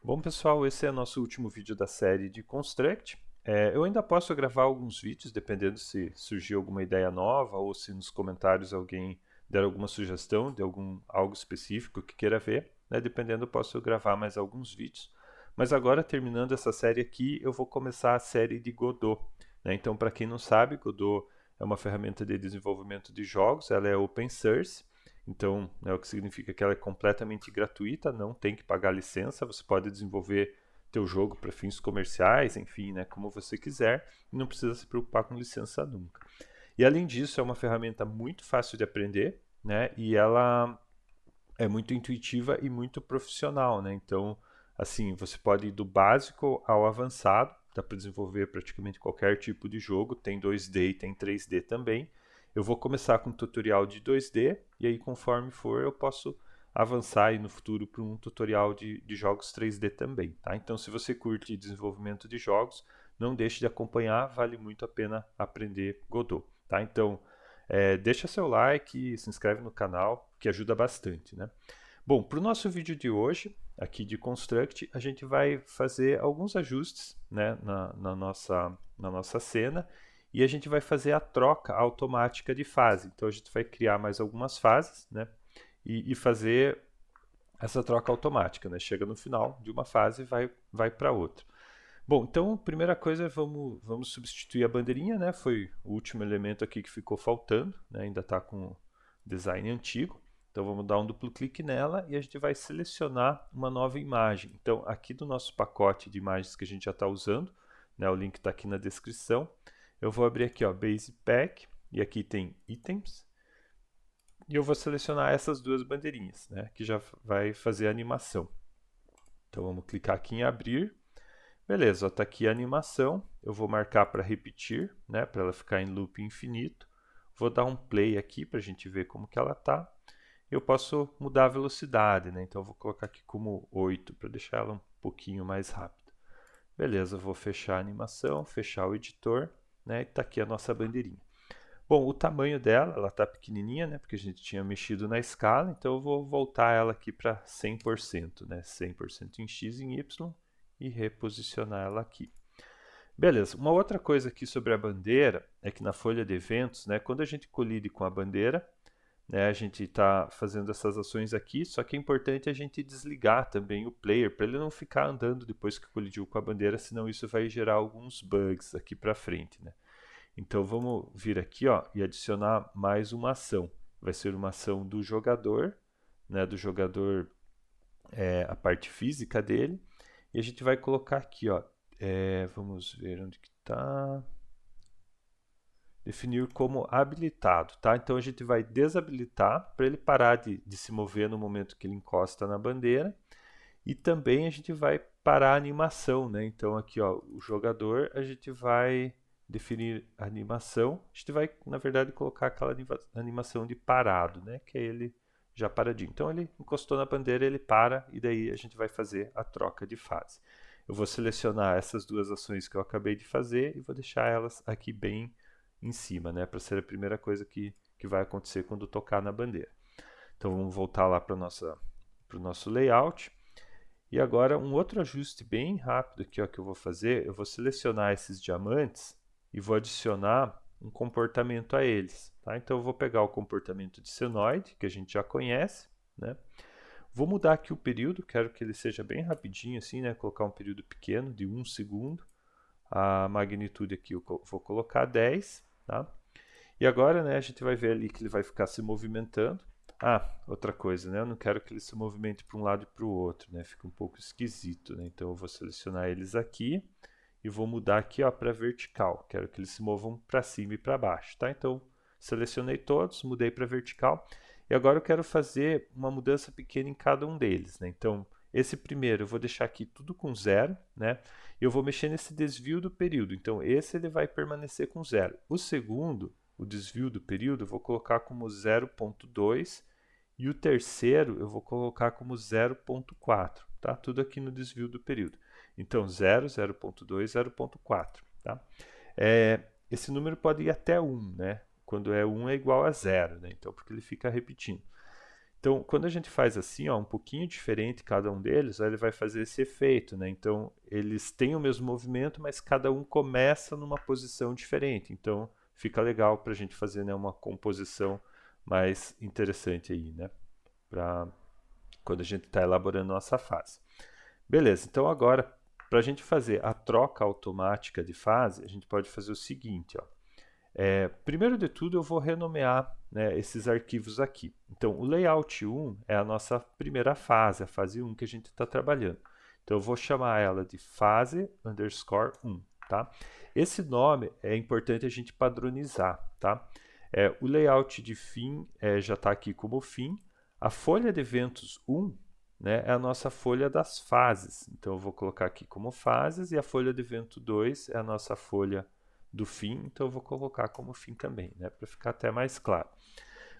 Bom, pessoal, esse é nosso último vídeo da série de Construct. Eu ainda posso gravar alguns vídeos, dependendo se surgir alguma ideia nova ou se nos comentários alguém der alguma sugestão de algo específico que queira ver, né? Dependendo, eu posso gravar mais alguns vídeos. Mas agora, terminando essa série aqui, eu vou começar a série de Godot, né? Então, para quem não sabe, Godot é uma ferramenta de desenvolvimento de jogos, ela é open source. Então, né, o que significa que ela é completamente gratuita, não tem que pagar licença, você pode desenvolver teu jogo para fins comerciais, enfim, né, como você quiser, e não precisa se preocupar com licença nunca. E além disso, é uma ferramenta muito fácil de aprender, né, e ela é muito intuitiva e muito profissional, né? Então, assim, você pode ir do básico ao avançado, dá para desenvolver praticamente qualquer tipo de jogo, tem 2D e tem 3D também. Eu vou começar com um tutorial de 2D e aí conforme for eu posso avançar aí no futuro para um tutorial de jogos 3D também, tá? Então, se você curte desenvolvimento de jogos, não deixe de acompanhar, vale muito a pena aprender Godot, tá? Então, deixa seu like, se inscreve no canal, que ajuda bastante, né? Bom, para o nosso vídeo de hoje, aqui de Construct, a gente vai fazer alguns ajustes, né, na nossa cena e a gente vai fazer a troca automática de fase. Então a gente vai criar mais algumas fases, né, e fazer essa troca automática, né? Chega no final de uma fase e vai para outra. Bom, então, primeira coisa, vamos substituir a bandeirinha, né? Foi o último elemento aqui que ficou faltando, né? Ainda está com o design antigo. Então, vamos dar um duplo clique nela e a gente vai selecionar uma nova imagem. Então, aqui do nosso pacote de imagens que a gente já está usando, né? O link está aqui na descrição. Eu vou abrir aqui, ó, Base Pack, e aqui tem Itens. E eu vou selecionar essas duas bandeirinhas, né? Que já vai fazer a animação. Então, vamos clicar aqui em Abrir. Beleza, está aqui a animação. Eu vou marcar para repetir, né, para ela ficar em loop infinito. Vou dar um play aqui para a gente ver como que ela está. Eu posso mudar a velocidade, né? Então eu vou colocar aqui como 8 para deixar ela um pouquinho mais rápida. Beleza, vou fechar a animação, fechar o editor, né? E está aqui a nossa bandeirinha. Bom, o tamanho dela, ela está pequenininha, né? Porque a gente tinha mexido na escala, então eu vou voltar ela aqui para 100%, né? 100% em x e em y e reposicionar ela aqui. Beleza, uma outra coisa aqui sobre a bandeira é que na folha de eventos, né, quando a gente colide com a bandeira, né, a gente está fazendo essas ações aqui, só que é importante a gente desligar também o player para ele não ficar andando depois que colidiu com a bandeira, senão isso vai gerar alguns bugs aqui para frente, né? Então vamos vir aqui, ó, e adicionar mais uma ação. Vai ser uma ação do jogador, né, do jogador, a parte física dele, e a gente vai colocar aqui, ó, vamos ver onde que está. Definir como habilitado, tá? Então a gente vai desabilitar para ele parar de se mover no momento que ele encosta na bandeira. E também a gente vai parar a animação, né? Então aqui, ó, o jogador, a gente vai definir a animação. A gente vai, na verdade, colocar aquela animação de parado, né? Que é ele já paradinho. Então ele encostou na bandeira, ele para e daí a gente vai fazer a troca de fase. Eu vou selecionar essas duas ações que eu acabei de fazer e vou deixar elas aqui bem em cima, né? Para ser a primeira coisa que vai acontecer quando tocar na bandeira. Então vamos voltar lá para o nosso layout. E agora um outro ajuste bem rápido aqui, ó, que eu vou fazer, eu vou selecionar esses diamantes e vou adicionar um comportamento a eles, tá? Então eu vou pegar o comportamento de senoide, que a gente já conhece, né? Vou mudar aqui o período, quero que ele seja bem rapidinho assim, né? Colocar um período pequeno de 1 segundo. A magnitude aqui eu vou colocar 10, tá? E agora, né, a gente vai ver ali que ele vai ficar se movimentando. Ah, outra coisa, né? Eu não quero que ele se movimente para um lado e para o outro, né? Fica um pouco esquisito, né? Então eu vou selecionar eles aqui e vou mudar aqui, ó, para vertical. Quero que eles se movam para cima e para baixo, tá? Então selecionei todos, mudei para vertical. E agora eu quero fazer uma mudança pequena em cada um deles, né? Então esse primeiro eu vou deixar aqui tudo com zero, né? E eu vou mexer nesse desvio do período. Então esse ele vai permanecer com zero. O segundo, o desvio do período, eu vou colocar como 0.2 e o terceiro eu vou colocar como 0.4, tá? Tudo aqui no desvio do período. Então 0, 0.2, 0.4, tá? Esse número pode ir até 1, né? Quando é 1 é igual a 0, né? Então porque ele fica repetindo. Então, quando a gente faz assim, ó, um pouquinho diferente cada um deles, aí ele vai fazer esse efeito, né? Então, eles têm o mesmo movimento, mas cada um começa numa posição diferente. Então, fica legal para a gente fazer, né, uma composição mais interessante aí, né? Para quando a gente está elaborando nossa fase. Beleza, então agora, para a gente fazer a troca automática de fase, a gente pode fazer o seguinte, ó. Primeiro de tudo, eu vou renomear, né, esses arquivos aqui. Então, o layout 1 é a nossa primeira fase, a fase 1 que a gente está trabalhando. Então, eu vou chamar ela de fase underscore 1, tá? Esse nome é importante a gente padronizar, tá? O layout de fim já está aqui como fim. A folha de eventos 1, né, é a nossa folha das fases. Então, eu vou colocar aqui como fases e a folha de evento 2 é a nossa folha do fim, então eu vou colocar como fim também, né, para ficar até mais claro.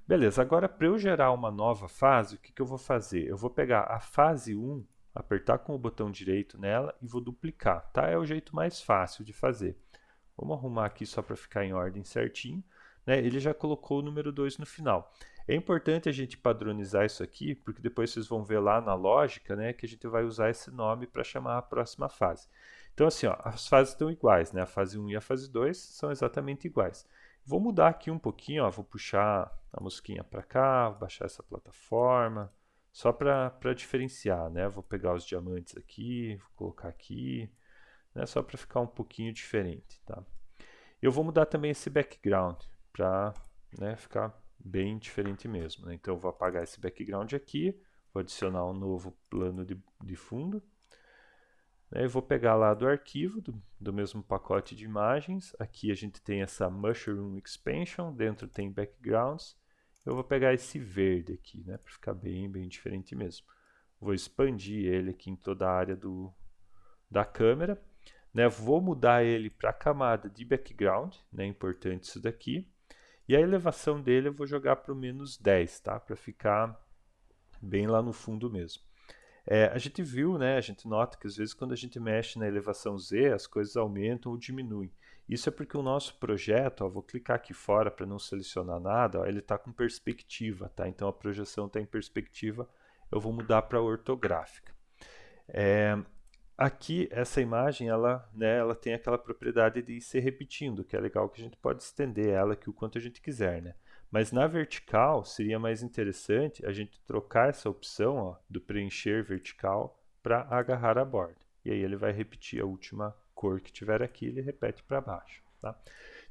Beleza, agora para eu gerar uma nova fase, o que, que eu vou fazer? Eu vou pegar a fase 1, apertar com o botão direito nela e vou duplicar, tá? É o jeito mais fácil de fazer. Vamos arrumar aqui só para ficar em ordem certinho, né? Ele já colocou o número 2 no final. É importante a gente padronizar isso aqui, porque depois vocês vão ver lá na lógica, né, que a gente vai usar esse nome para chamar a próxima fase. Então, assim, ó, as fases estão iguais, né? A fase 1 e a fase 2 são exatamente iguais. Vou mudar aqui um pouquinho, ó, vou puxar a mosquinha para cá, vou baixar essa plataforma, só para diferenciar, né? Vou pegar os diamantes aqui, vou colocar aqui, né? Só para ficar um pouquinho diferente, tá? Eu vou mudar também esse background para, né, ficar bem diferente mesmo, né? Então eu vou apagar esse background aqui, vou adicionar um novo plano de fundo, né? Eu vou pegar lá do arquivo, do mesmo pacote de imagens, aqui a gente tem essa Mushroom Expansion, dentro tem backgrounds, eu vou pegar esse verde aqui, né, para ficar bem diferente mesmo. Vou expandir ele aqui em toda a área da câmera, né? Vou mudar ele para a camada de background, né? Importante isso daqui. E a elevação dele eu vou jogar para o -10, tá? Para ficar bem lá no fundo mesmo. A gente viu, né? A gente nota que às vezes quando a gente mexe na elevação Z, as coisas aumentam ou diminuem. Isso é porque o nosso projeto, ó, vou clicar aqui fora para não selecionar nada, ó, ele está com perspectiva, tá? Então a projeção está em perspectiva, eu vou mudar para ortográfica. Aqui, essa imagem, ela, né, ela tem aquela propriedade de ir se repetindo, que é legal que a gente pode estender ela aqui o quanto a gente quiser, né? Mas na vertical, seria mais interessante a gente trocar essa opção, ó, do preencher vertical para agarrar a borda. E aí ele vai repetir a última cor que tiver aqui, ele repete para baixo, tá?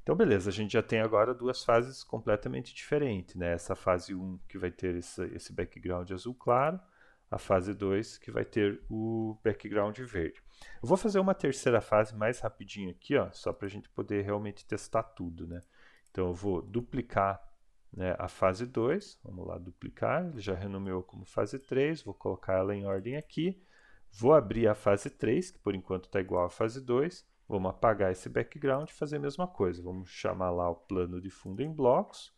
Então, beleza, a gente já tem agora duas fases completamente diferentes, né? Essa fase 1 que vai ter esse background azul claro, a fase 2 que vai ter o background verde. Eu vou fazer uma terceira fase mais rapidinho aqui, ó, só para a gente poder realmente testar tudo, né? Então eu vou duplicar, né, a fase 2, vamos lá duplicar, ele já renomeou como fase 3, vou colocar ela em ordem aqui, vou abrir a fase 3, que por enquanto está igual à fase 2, vamos apagar esse background e fazer a mesma coisa, vamos chamar lá o plano de fundo em blocos,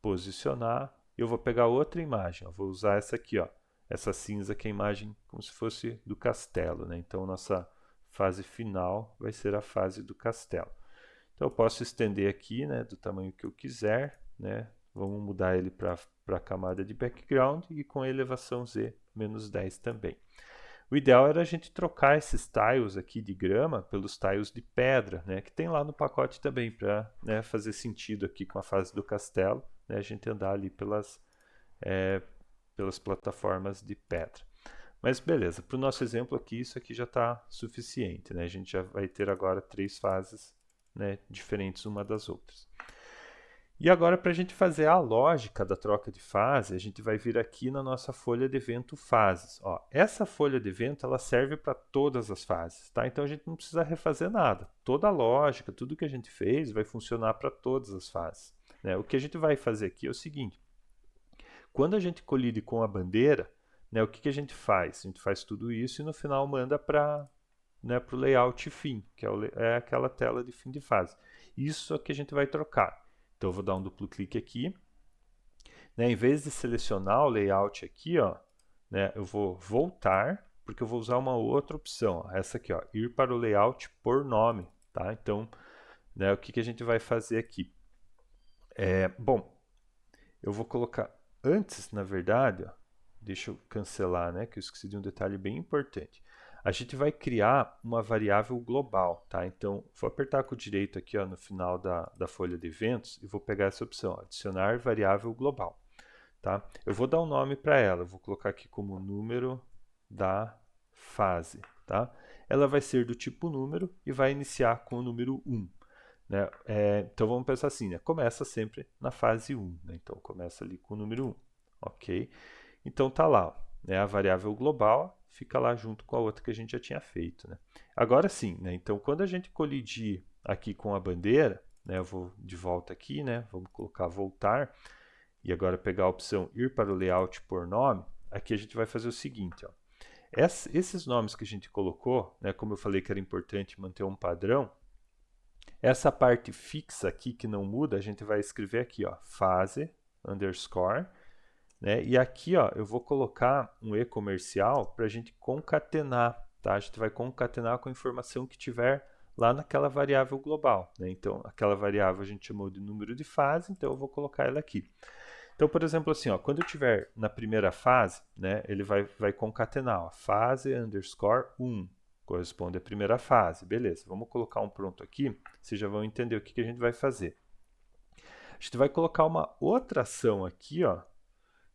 posicionar, e eu vou pegar outra imagem, ó, vou usar essa aqui, ó, essa cinza que é a imagem como se fosse do castelo, né? Então nossa fase final vai ser a fase do castelo. Então eu posso estender aqui, né, do tamanho que eu quiser, né? Vamos mudar ele para a camada de background e com a elevação Z -10 também. O ideal era a gente trocar esses tiles aqui de grama pelos tiles de pedra, né, que tem lá no pacote também para, né, fazer sentido aqui com a fase do castelo, né, a gente andar ali pelas plataformas de pedra. Mas beleza, para o nosso exemplo aqui, isso aqui já está suficiente, né? A gente já vai ter agora 3 fases, né, diferentes uma das outras. E agora, para a gente fazer a lógica da troca de fase, a gente vai vir aqui na nossa folha de evento fases. Ó, essa folha de evento ela serve para todas as fases, tá? Então a gente não precisa refazer nada. Toda a lógica, tudo que a gente fez vai funcionar para todas as fases, né? O que a gente vai fazer aqui é o seguinte: quando a gente colide com a bandeira, né, o que a gente faz? A gente faz tudo isso e no final manda para, né, o layout fim, que é aquela tela de fim de fase. Isso é que a gente vai trocar. Então eu vou dar um duplo clique aqui. Né, em vez de selecionar o layout aqui, ó, né, eu vou voltar, porque eu vou usar uma outra opção. Ó, essa aqui, ó, ir para o layout por nome. Tá? Então, né, o que a gente vai fazer aqui? Bom, eu vou colocar antes, na verdade, ó, deixa eu cancelar, né, que eu esqueci de um detalhe bem importante. A gente vai criar uma variável global, tá? Então, vou apertar com o direito aqui, ó, no final da folha de eventos e vou pegar essa opção, ó, adicionar variável global, tá? Eu vou dar um nome para ela, eu vou colocar aqui como número da fase, tá? Ela vai ser do tipo número e vai iniciar com o número 1. Né? Então vamos pensar assim, né? Começa sempre na fase 1, né? Então começa ali com o número 1, ok? Então tá lá, né? A variável global fica lá junto com a outra que a gente já tinha feito, né? Agora sim, né? Então quando a gente colidir aqui com a bandeira, né? Eu vou de volta aqui, né? Vamos colocar voltar e agora pegar a opção ir para o layout por nome. Aqui a gente vai fazer o seguinte, ó. Esses nomes que a gente colocou, né? Como eu falei que era importante manter um padrão, essa parte fixa aqui que não muda, a gente vai escrever aqui, ó, fase underscore, né? E aqui, ó, eu vou colocar um e comercial para a gente concatenar, tá? A gente vai concatenar com a informação que tiver lá naquela variável global, né? Então, aquela variável a gente chamou de número de fase, então eu vou colocar ela aqui. Então, por exemplo, assim, ó, quando eu estiver na primeira fase, né, ele vai concatenar, ó, fase underscore 1, corresponde à primeira fase. Beleza, vamos colocar um pronto aqui, vocês já vão entender o que a gente vai fazer. A gente vai colocar uma outra ação aqui, ó,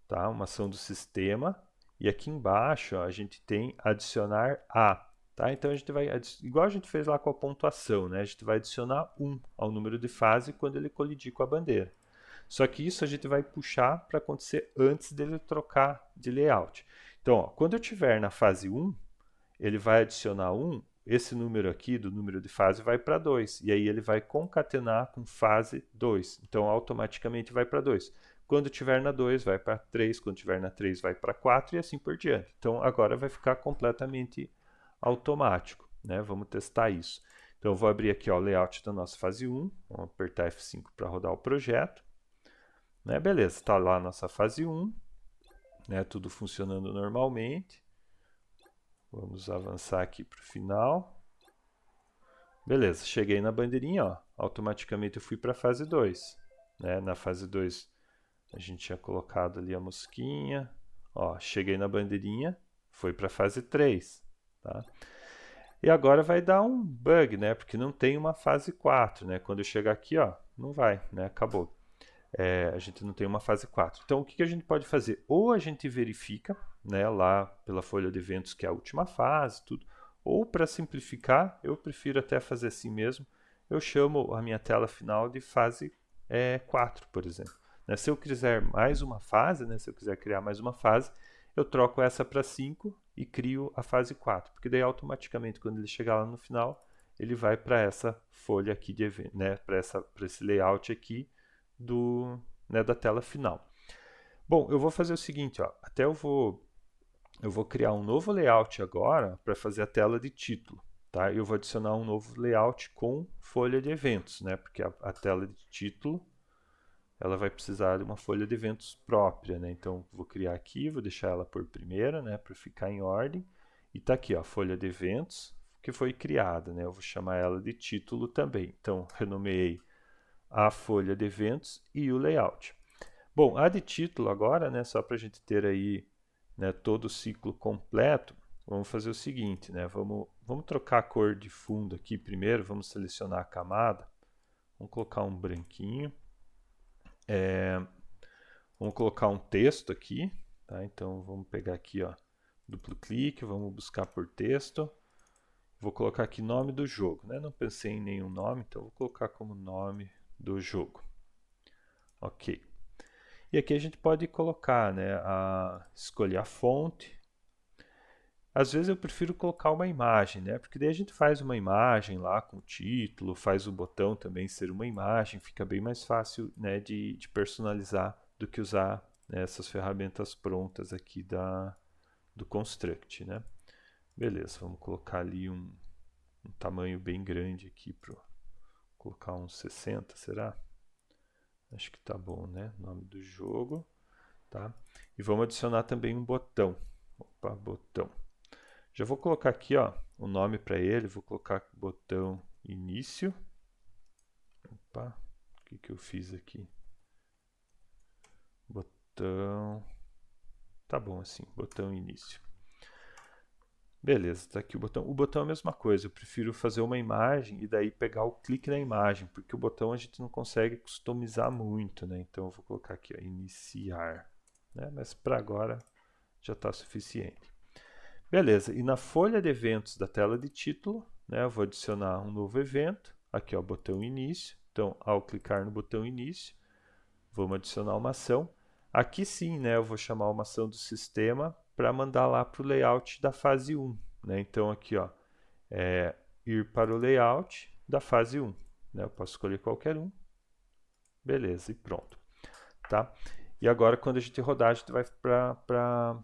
tá? Uma ação do sistema, e aqui embaixo ó, a gente tem adicionar a. Tá? Então a gente vai, igual a gente fez lá com a pontuação, né? A gente vai adicionar 1 ao número de fase quando ele colidir com a bandeira. Só que isso a gente vai puxar para acontecer antes dele trocar de layout. Então, ó, quando eu estiver na fase 1, ele vai adicionar 1, esse número aqui do número de fase vai para 2, e aí ele vai concatenar com fase 2. Então, automaticamente vai para 2. Quando estiver na 2, vai para 3, quando estiver na 3, vai para 4 e assim por diante. Então, agora vai ficar completamente automático, né? Vamos testar isso. Então, eu vou abrir aqui ó, o layout da nossa fase 1, vamos apertar F5 para rodar o projeto. Né? Beleza, está lá a nossa fase 1, né? Tudo funcionando normalmente. Vamos avançar aqui para o final. Beleza, cheguei na bandeirinha, ó, automaticamente eu fui para a fase 2. Né? Na fase 2 a gente tinha colocado ali a mosquinha, ó, cheguei na bandeirinha, foi para a fase 3. Tá? E agora vai dar um bug, né? Porque não tem uma fase 4. Né? Quando eu chegar aqui, ó, não vai, né? Acabou. A gente não tem uma fase 4. Então, o que a gente pode fazer? Ou a gente verifica, né, lá pela folha de eventos que é a última fase, tudo. Ou, para simplificar, eu prefiro até fazer assim mesmo, eu chamo a minha tela final de fase 4, por exemplo. Né, se eu quiser mais uma fase, né, se eu quiser criar mais uma fase, eu troco essa para 5 e crio a fase 4. Porque daí, automaticamente, quando ele chegar lá no final, ele vai para essa folha aqui de evento, né, para esse layout aqui, da tela final. Bom, eu vou fazer o seguinte, ó, até eu vou criar um novo layout agora para fazer a tela de título. Tá? Eu vou adicionar um novo layout com folha de eventos, né? Porque a tela de título ela vai precisar de uma folha de eventos própria. Né? Então, vou criar aqui, vou deixar ela por primeira, né? Para ficar em ordem. E está aqui, ó, a folha de eventos que foi criada. Né? Eu vou chamar ela de título também. Então, renomeei a folha de eventos e o layout. Bom, a de título agora, né, só para a gente ter aí, né, todo o ciclo completo, vamos fazer o seguinte, né, vamos trocar a cor de fundo aqui primeiro, vamos selecionar a camada, vamos colocar um branquinho, vamos colocar um texto aqui, tá? Então vamos pegar aqui, ó, duplo clique, vamos buscar por texto, vou colocar aqui nome do jogo, né? Não pensei em nenhum nome, então vou colocar como nome do jogo. Ok. E aqui a gente pode colocar, né, escolher a fonte. Às vezes eu prefiro colocar uma imagem, né, porque daí a gente faz uma imagem lá com o título, faz o botão também ser uma imagem, fica bem mais fácil, né, de personalizar do que usar, né, essas ferramentas prontas aqui do Construct, né. Beleza, vamos colocar ali um tamanho bem grande aqui para colocar uns 60, será? Acho que tá bom, né? Nome do jogo, tá? E vamos adicionar também um botão. Opa, botão. Já vou colocar aqui, ó, o nome para ele. Vou colocar botão início. Opa, o que eu fiz aqui? botão, tá bom assim, botão início. Beleza, tá aqui o botão. O botão é a mesma coisa, eu prefiro fazer uma imagem e daí pegar o clique na imagem, porque o botão a gente não consegue customizar muito, né? Então eu vou colocar aqui, ó, iniciar, né? Mas para agora já está suficiente. Beleza, e na folha de eventos da tela de título, né, eu vou adicionar um novo evento, aqui ó, botão início. Então, ao clicar no botão início, vamos adicionar uma ação. Aqui sim, né, eu vou chamar uma ação do sistema para mandar lá para o layout da fase 1. Né? Então, aqui, ó, ir para o layout da fase 1. Né? Eu posso escolher qualquer um. Beleza, e pronto. Tá? E agora, quando a gente rodar, a gente vai para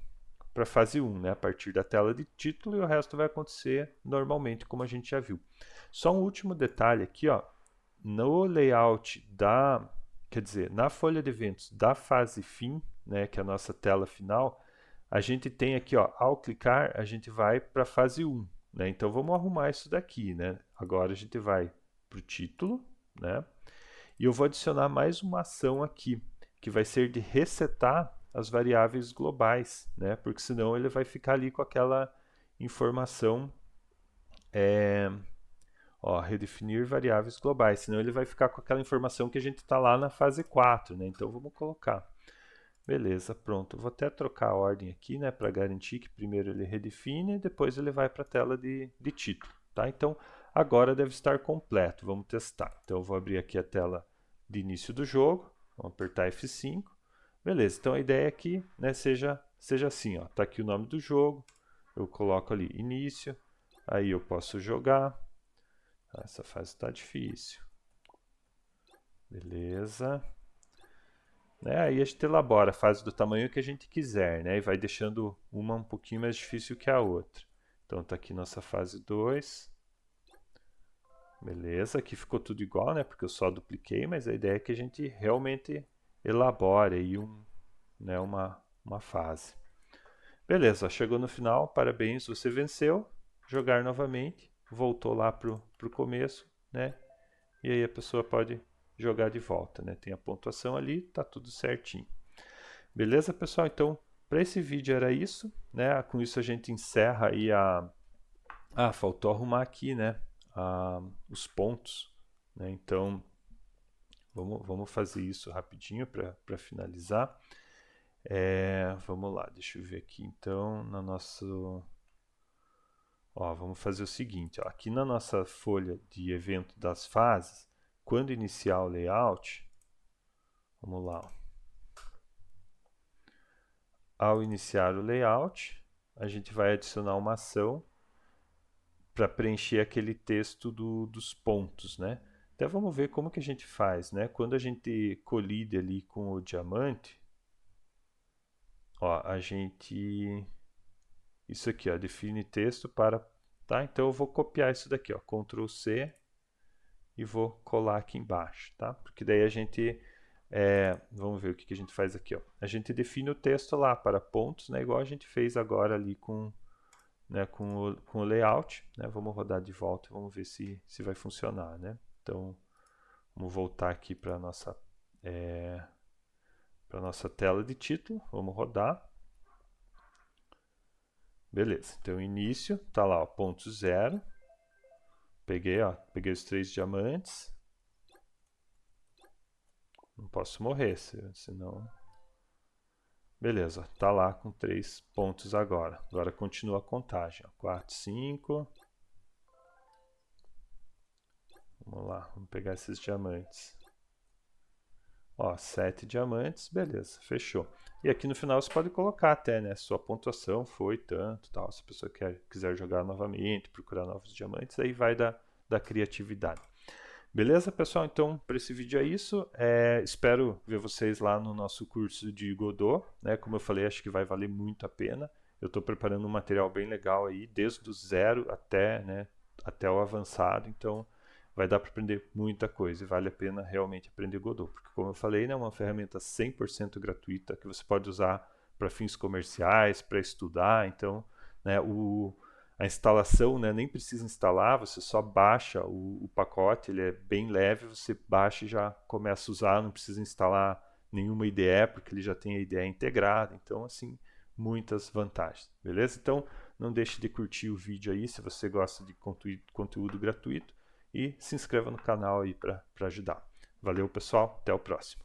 a fase 1, né? A partir da tela de título, e o resto vai acontecer normalmente, como a gente já viu. Só um último detalhe aqui, ó, no layout da, quer dizer, na folha de eventos da fase fim, né, que é a nossa tela final, a gente tem aqui, ó, ao clicar, a gente vai para a fase 1, né? Então vamos arrumar isso daqui, né? Agora a gente vai para o título, né? E eu vou adicionar mais uma ação aqui, que vai ser de resetar as variáveis globais, né? Porque senão ele vai ficar ali com aquela informação, ó, redefinir variáveis globais, senão ele vai ficar com aquela informação que a gente está lá na fase 4, né? Então vamos colocar. Beleza, pronto. Vou até trocar a ordem aqui, né, para garantir que primeiro ele redefine e depois ele vai para a tela de título, tá? Então agora deve estar completo. Vamos testar. Então eu vou abrir aqui a tela de início do jogo. Vamos apertar F5. Beleza, então a ideia é que, né, seja assim, ó. Tá aqui o nome do jogo. Eu coloco ali início. Aí eu posso jogar. Essa fase está difícil. Beleza. Né? Aí a gente elabora a fase do tamanho que a gente quiser, né? E vai deixando uma um pouquinho mais difícil que a outra. Então tá aqui nossa fase 2. Beleza, aqui ficou tudo igual, né? Porque eu só dupliquei, mas a ideia é que a gente realmente elabore aí né, uma fase. Beleza, chegou no final, parabéns, você venceu. Jogar novamente, voltou lá pro começo, né? E aí a pessoa pode jogar de volta, né? Tem a pontuação ali, tá tudo certinho. Beleza, pessoal? Então, para esse vídeo era isso, né? Com isso a gente encerra aí a... Ah, faltou arrumar aqui, né? Os pontos, né? Então, vamos fazer isso rapidinho para finalizar. Vamos lá, deixa eu ver aqui então, na nossa... Ó, vamos fazer o seguinte, ó, aqui na nossa folha de evento das fases, quando iniciar o layout, vamos lá, ó. Ao iniciar o layout, a gente vai adicionar uma ação para preencher aquele texto dos pontos, né? Até vamos ver como que a gente faz, né? Quando a gente colide ali com o diamante, ó, a gente... Isso aqui, ó, define texto para... Tá? Então eu vou copiar isso daqui, ó, Ctrl C e vou colar aqui embaixo, tá? Porque daí a gente... vamos ver o que a gente faz aqui, ó. A gente define o texto lá para pontos, né? Igual a gente fez agora ali com... Né, com o layout, né? Vamos rodar de volta e vamos ver se vai funcionar, né? Então, vamos voltar aqui para a nossa tela de título, vamos rodar. Beleza, então início, tá lá, ó, ponto 0. Peguei os 3 diamantes. Não posso morrer, senão... Beleza, tá lá com 3 pontos agora. Agora continua a contagem, ó, 4, 5... Vamos lá, vamos pegar esses diamantes. Ó, 7 diamantes, beleza, fechou. E aqui no final você pode colocar até, né? Sua pontuação foi tanto, tal. Se a pessoa quiser jogar novamente, procurar novos diamantes, aí vai da criatividade. Beleza, pessoal? Então, para esse vídeo é isso. Espero ver vocês lá no nosso curso de Godot, né? Como eu falei, acho que vai valer muito a pena. Eu estou preparando um material bem legal aí, desde o zero até, né, até o avançado. Então, vai dar para aprender muita coisa e vale a pena realmente aprender Godot, porque como eu falei, né, é uma ferramenta 100% gratuita que você pode usar para fins comerciais, para estudar, então, né, a instalação, né, nem precisa instalar, você só baixa o pacote, ele é bem leve, você baixa e já começa a usar, não precisa instalar nenhuma IDE, porque ele já tem a IDE integrada. Então, assim, muitas vantagens, beleza? Então, não deixe de curtir o vídeo aí se você gosta de conteúdo gratuito e se inscreva no canal aí para ajudar. Valeu, pessoal, até o próximo.